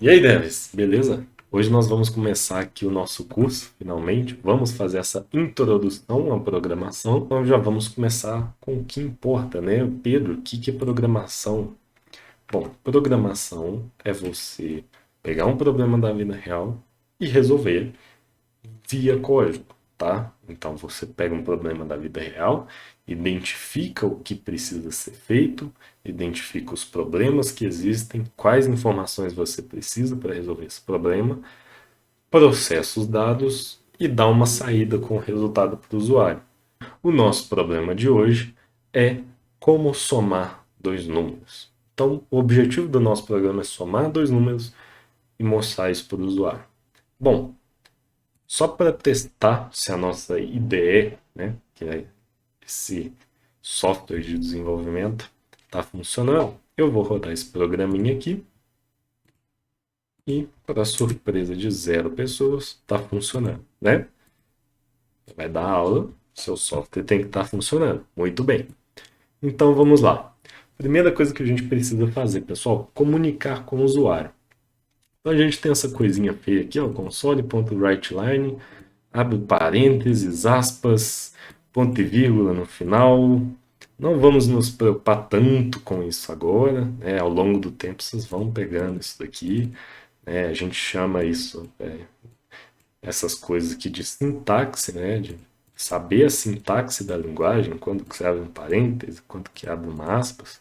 E aí, devs, beleza? Hoje nós vamos começar aqui o nosso curso, finalmente. Vamos fazer essa introdução à programação. Então já vamos começar com o que importa, né? Pedro, o que que é programação? Bom, programação é você pegar um problema da vida real e resolver via código, tá? Então você pega um problema da vida real, identifica o que precisa ser feito, identifica os problemas que existem, quais informações você precisa para resolver esse problema, processa os dados e dá uma saída com o resultado para o usuário. O nosso problema de hoje é como somar dois números. Então, o objetivo do nosso programa é somar dois números e mostrar isso para o usuário. Bom, só para testar se a nossa IDE, né, que é esse software de desenvolvimento, está funcionando, eu vou rodar esse programinha aqui e, para surpresa de zero pessoas, está funcionando, né? Vai dar aula, seu software tem que estar funcionando. Muito bem. Então vamos lá. Primeira coisa que a gente precisa fazer, pessoal, comunicar com o usuário. Então a gente tem essa coisinha feia aqui, ó, console.writeline, abre parênteses, aspas, ponto e vírgula no final. Não vamos nos preocupar tanto com isso agora, né? Ao longo do tempo vocês vão pegando isso daqui, né? A gente chama isso, essas coisas aqui de sintaxe, né? De saber a sintaxe da linguagem, quando que você abre um parêntese, quando que abre uma aspas.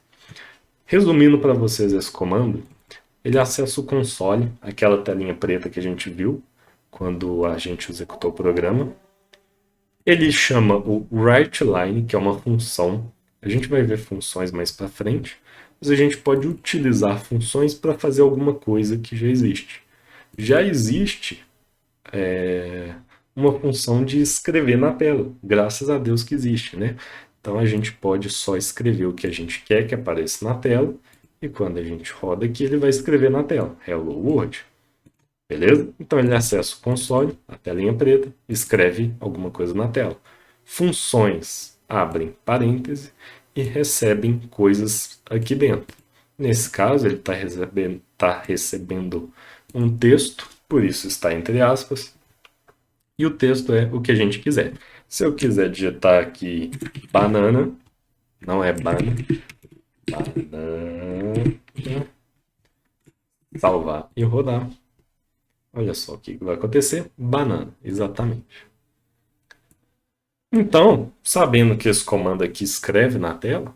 Resumindo para vocês esse comando, ele acessa o console, aquela telinha preta que a gente viu quando a gente executou o programa. Ele chama o writeLine, que é uma função. A gente vai ver funções mais para frente, mas a gente pode utilizar funções para fazer alguma coisa que já existe. Já existe uma função de escrever na tela, graças a Deus que existe, né? Então a gente pode só escrever o que a gente quer que apareça na tela, e quando a gente roda aqui, ele vai escrever na tela, Hello World. Beleza? Então ele acessa o console, a telinha preta, escreve alguma coisa na tela. Funções abrem parêntese e recebem coisas aqui dentro. Nesse caso, ele está recebendo um texto, por isso está entre aspas, e o texto é o que a gente quiser. Se eu quiser digitar aqui banana, não é banana, banana, salvar e rodar. Olha só o que vai acontecer. Banana, exatamente. Então, sabendo que esse comando aqui escreve na tela,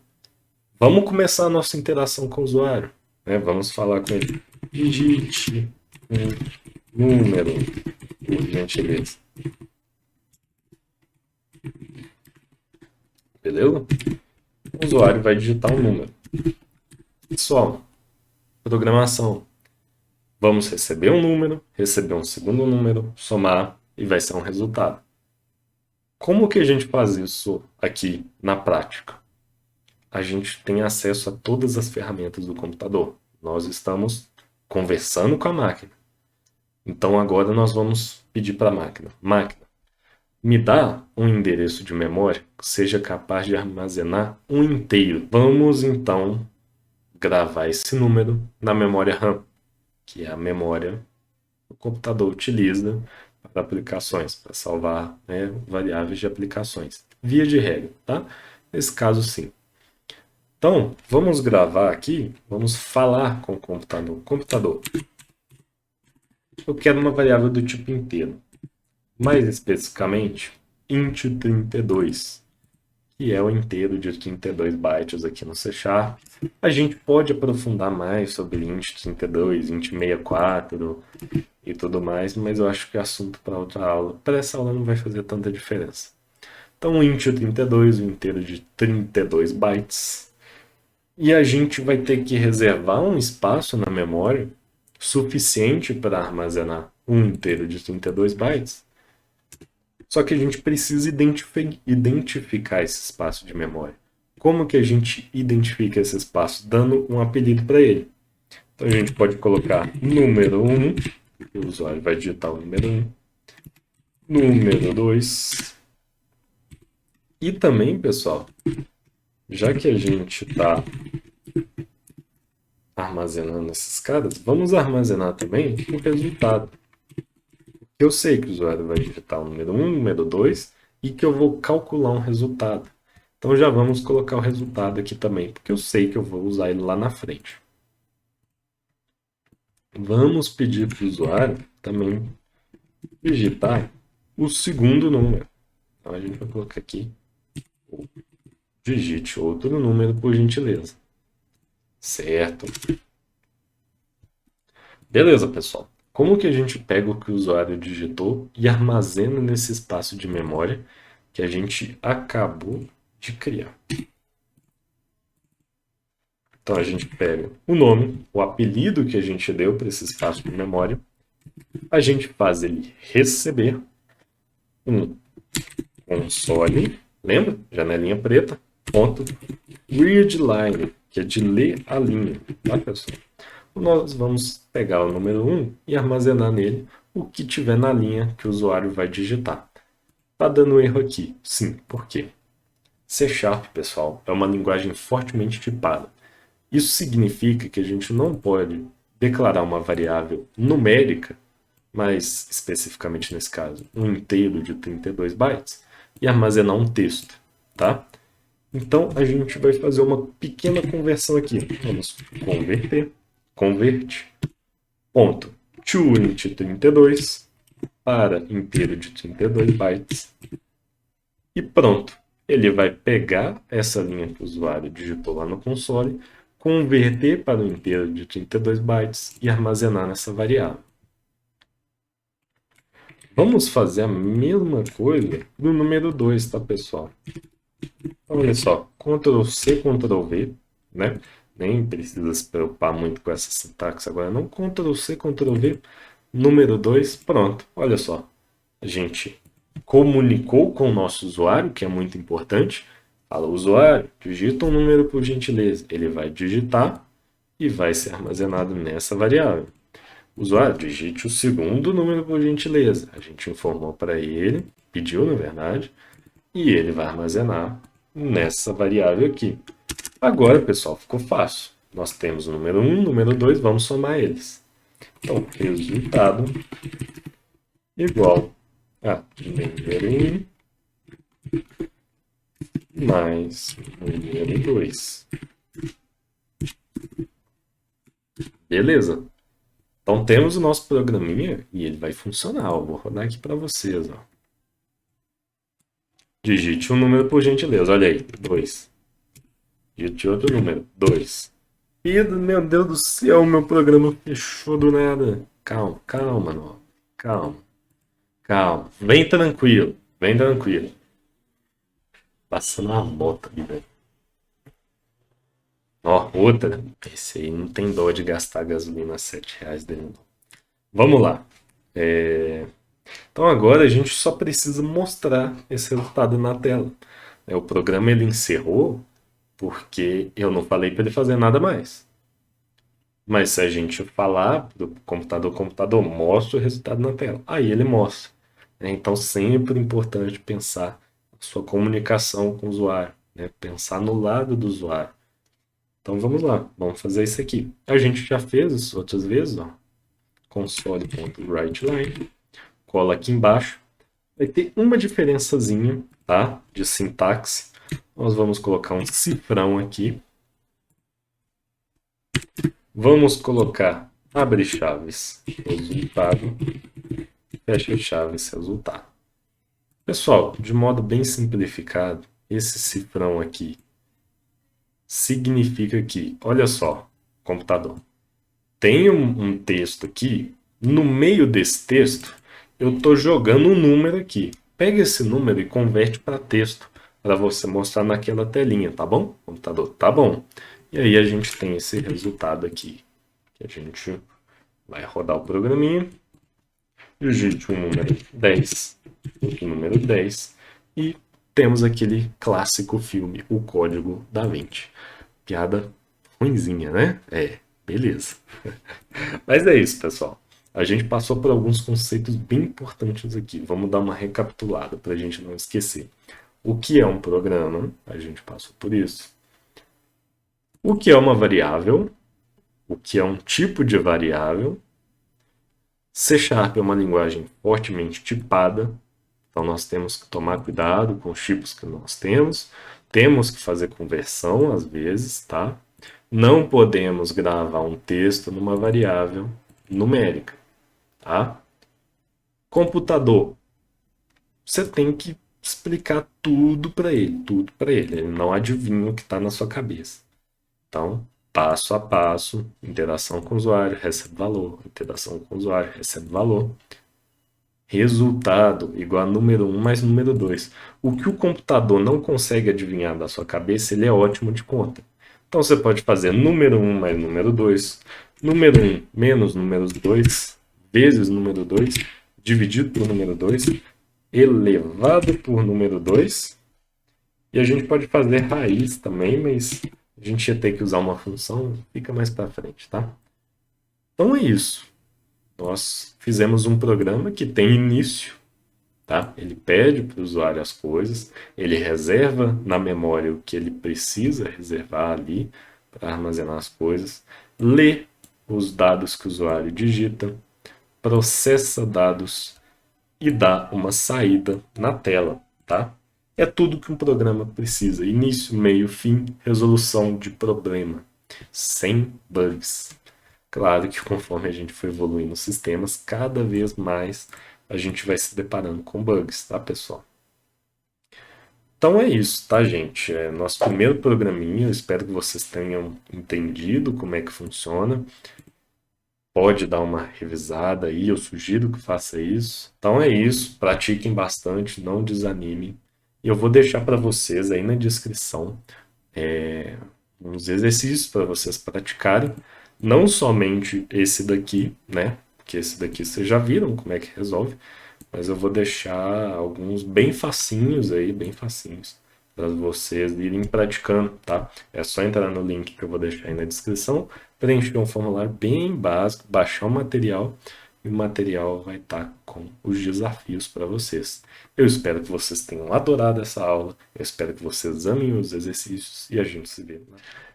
vamos começar a nossa interação com o usuário, né? Vamos falar com ele. Digite um número, por gentileza. Beleza? O usuário vai digitar um número. Pessoal, programação. Vamos receber um número, receber um segundo número, somar e vai ser um resultado. Como que a gente faz isso aqui na prática? A gente tem acesso a todas as ferramentas do computador. Nós estamos conversando com a máquina. Então agora nós vamos pedir para a máquina: máquina, me dá um endereço de memória que seja capaz de armazenar um inteiro. Vamos então gravar esse número na memória RAM, que é a memória que o computador utiliza para aplicações, para salvar, né, variáveis de aplicações. Via de regra, tá? Nesse caso, sim. Então, vamos gravar aqui, vamos falar com o computador. Computador, eu quero uma variável do tipo inteiro. Mais especificamente, int32, que é o inteiro de 32 bytes aqui no C Sharp. A gente pode aprofundar mais sobre int32, int64 e tudo mais, mas eu acho que é assunto para outra aula. Para essa aula não vai fazer tanta diferença. Então, int32, o inteiro de 32 bytes. E a gente vai ter que reservar um espaço na memória suficiente para armazenar um inteiro de 32 bytes. Só que a gente precisa identificar esse espaço de memória. Como que a gente identifica esse espaço? Dando um apelido para ele. Então a gente pode colocar número 1, o usuário vai digitar o número 1, número 2. E também, pessoal, já que a gente está armazenando esses caras, vamos armazenar também o resultado. Eu sei que o usuário vai digitar o número 1, o número 2 e que eu vou calcular um resultado. Então já vamos colocar o resultado aqui também, porque eu sei que eu vou usar ele lá na frente. Vamos pedir para o usuário também digitar o segundo número. Então a gente vai colocar aqui, digite outro número por gentileza. Certo. Beleza, pessoal. Como que a gente pega o que o usuário digitou e armazena nesse espaço de memória que a gente acabou de criar? Então a gente pega o nome, o apelido que a gente deu para esse espaço de memória, a gente faz ele receber um console, lembra? Janelinha preta, ponto, readline, que é de ler a linha, tá, pessoal? Nós vamos pegar o número 1 e armazenar nele o que tiver na linha que o usuário vai digitar. Tá dando erro aqui? Sim, por quê? C#, pessoal, é uma linguagem fortemente tipada. Isso significa que a gente não pode declarar uma variável numérica, mais especificamente nesse caso, um inteiro de 32 bytes, e armazenar um texto, tá? Então a gente vai fazer uma pequena conversão aqui. Vamos converter, convert, ponto, toInt32 para inteiro de 32 bytes. E pronto. Ele vai pegar essa linha que o usuário digitou lá no console, converter para o inteiro de 32 bytes e armazenar nessa variável. Vamos fazer a mesma coisa no número 2, tá, pessoal? Então, olha só, Ctrl+C, Ctrl+V, né? Nem precisa se preocupar muito com essa sintaxe agora, não. Ctrl+C, Ctrl+V, número 2, pronto. Olha só, a gente comunicou com o nosso usuário, que é muito importante. Fala, usuário, digita um número por gentileza. Ele vai digitar e vai ser armazenado nessa variável. Usuário, digite o segundo número por gentileza. A gente informou para ele, pediu na verdade, e ele vai armazenar nessa variável aqui. Agora, pessoal, ficou fácil. Nós temos o número 1, o número 2, vamos somar eles. Então, resultado igual a número 1 mais número 2. Beleza? Então temos o nosso programinha e ele vai funcionar. Eu vou rodar aqui para vocês. Ó. Digite um número por gentileza. Olha aí, 2. Digite outro número, 2. Pedro, meu Deus do céu, meu programa fechou do nada. Calma, calma, não. Calma, calma. Vem tranquilo, vem tranquilo. Passando uma moto ali, velho. Ó, outra. Esse aí não tem dó de gastar gasolina a R$7 dele, não. Vamos lá. Então agora a gente só precisa mostrar esse resultado na tela. O programa ele encerrou porque eu não falei para ele fazer nada mais. Mas se a gente falar do computador, o computador mostra o resultado na tela. Aí ele mostra. Então sempre é importante pensar a sua comunicação com o usuário. Pensar no lado do usuário. Então vamos lá, vamos fazer isso aqui. A gente já fez isso outras vezes, ó. Console.writeLine. Cola aqui embaixo. Vai ter uma diferençazinha, tá? De sintaxe. Nós vamos colocar um cifrão aqui. Vamos colocar abre chaves, resultado, fecha chaves, resultado. Pessoal, de modo bem simplificado, esse cifrão aqui significa que, olha só, computador, tem um texto aqui, no meio desse texto, eu estou jogando um número aqui. Pega esse número e converte para texto, para você mostrar naquela telinha, tá bom? Computador, tá bom. E aí a gente tem esse resultado aqui, que a gente vai rodar o programinha, digite o número 10, o número 10, e temos aquele clássico filme, O Código da Vinci. Piada ruinzinha, né? Beleza. Mas é isso, pessoal. A gente passou por alguns conceitos bem importantes aqui. Vamos dar uma recapitulada para a gente não esquecer. O que é um programa? A gente passou por isso. O que é uma variável? o que é um tipo de variável. C# é uma linguagem fortemente tipada, então nós temos que tomar cuidado com os tipos que nós temos. Temos que fazer conversão às vezes, tá? Não podemos gravar um texto numa variável numérica, tá? Computador, você tem que explicar tudo para ele, tudo para ele. Ele não adivinha o que está na sua cabeça. Então, passo a passo, interação com o usuário, recebe valor, interação com o usuário, recebe valor. Resultado igual a número 1 mais número 2. O que o computador não consegue adivinhar da sua cabeça, ele é ótimo de conta. Então você pode fazer número 1 mais número 2, número 1 menos número 2, vezes número 2, dividido por número 2, elevado por número 2. E a gente pode fazer raiz também, mas a gente ia ter que usar uma função, fica mais para frente, tá? Então é isso. Nós fizemos um programa que tem início, tá? Ele pede para o usuário as coisas, ele reserva na memória o que ele precisa reservar ali para armazenar as coisas, lê os dados que o usuário digita, processa dados e dá uma saída na tela, tá? É tudo que um programa precisa: início, meio, fim, resolução de problema, sem bugs. Claro que conforme a gente for evoluindo os sistemas, cada vez mais a gente vai se deparando com bugs, tá, pessoal? Então é isso, tá, gente? É nosso primeiro programinha. Eu espero que vocês tenham entendido como é que funciona. Pode dar uma revisada aí, eu sugiro que faça isso. Então é isso, pratiquem bastante, não desanimem. E eu vou deixar para vocês aí na descrição uns exercícios para vocês praticarem. Não somente esse daqui, né? Porque esse daqui vocês já viram como é que resolve. Mas eu vou deixar alguns bem facinhos aí, bem facinhos, para vocês irem praticando, tá? É só entrar no link que eu vou deixar aí na descrição, preencher um formulário bem básico, baixar o material e o material vai estar com os desafios para vocês. Eu espero que vocês tenham adorado essa aula, eu espero que vocês amem os exercícios e a gente se vê.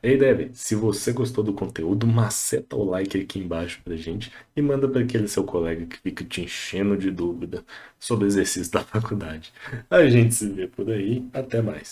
Ei, Deb, se você gostou do conteúdo, maceta o like aqui embaixo pra gente e manda para aquele seu colega que fica te enchendo de dúvida sobre exercício da faculdade. A gente se vê por aí, até mais.